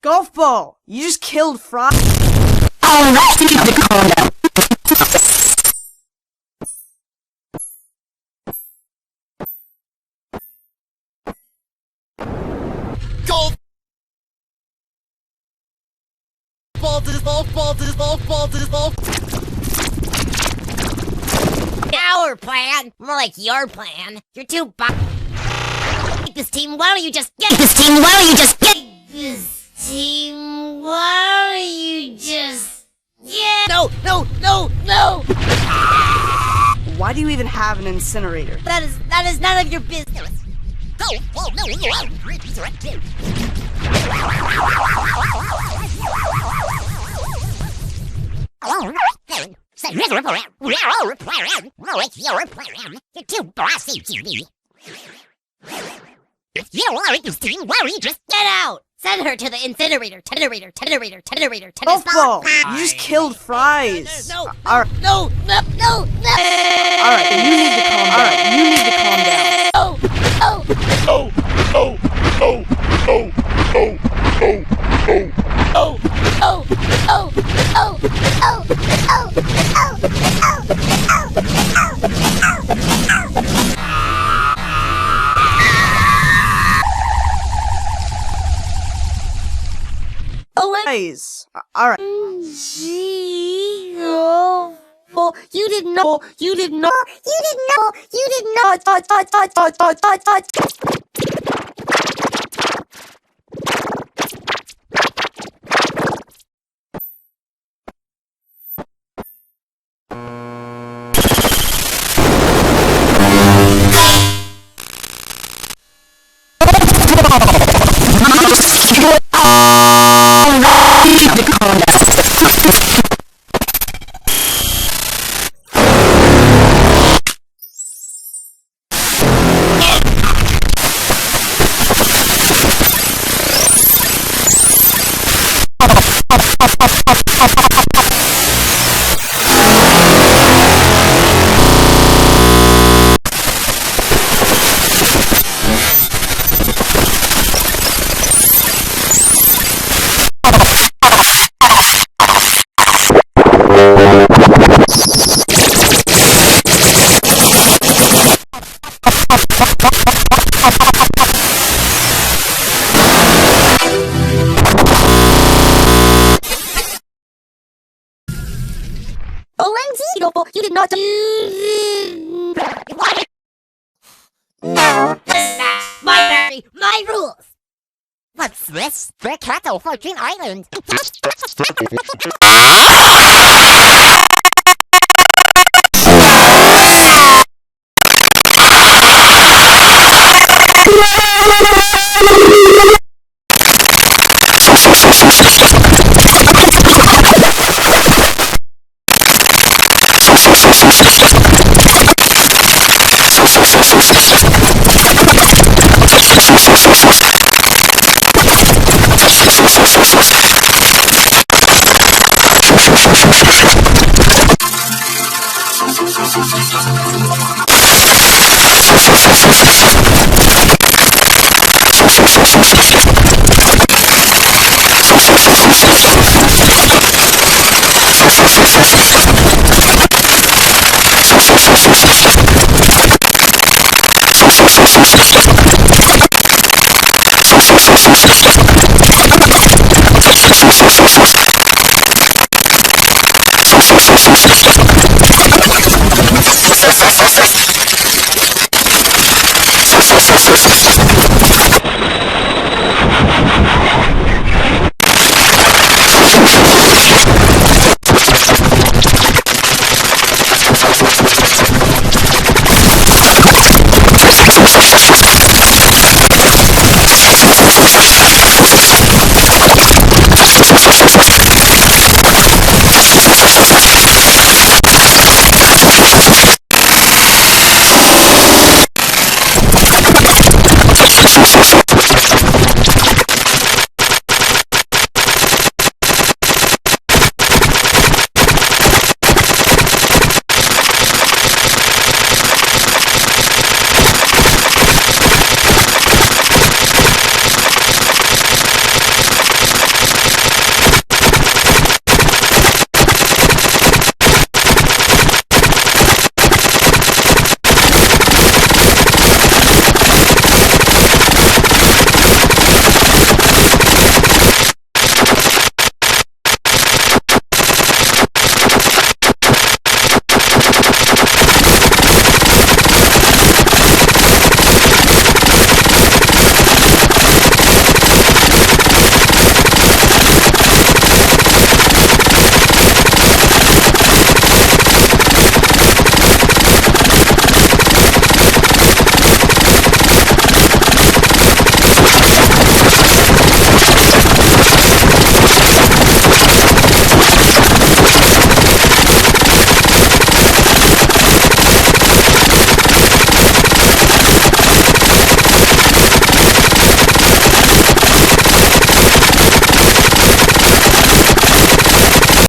Golf ball! You just killed Fry. Oh, that's the calm down. Golf ball to this ball, ball to this ball, ball to this ball. Our plan, more like your plan. You're too this team. Why don't you just get this team? Why don't you just get this team? Why don't you just get? No! Why do you even have an incinerator? That is none of your business. You're too bossy, TV. If you want this team, why don't you just get out? Send her to the incinerator. Golf ball! You just killed Fries. No. Alright, No. alright, you need to calm down. Fries. Alright. You didn't know. You did not. No, that's my rules. What's this? The Cattle Fortune Island. Yes.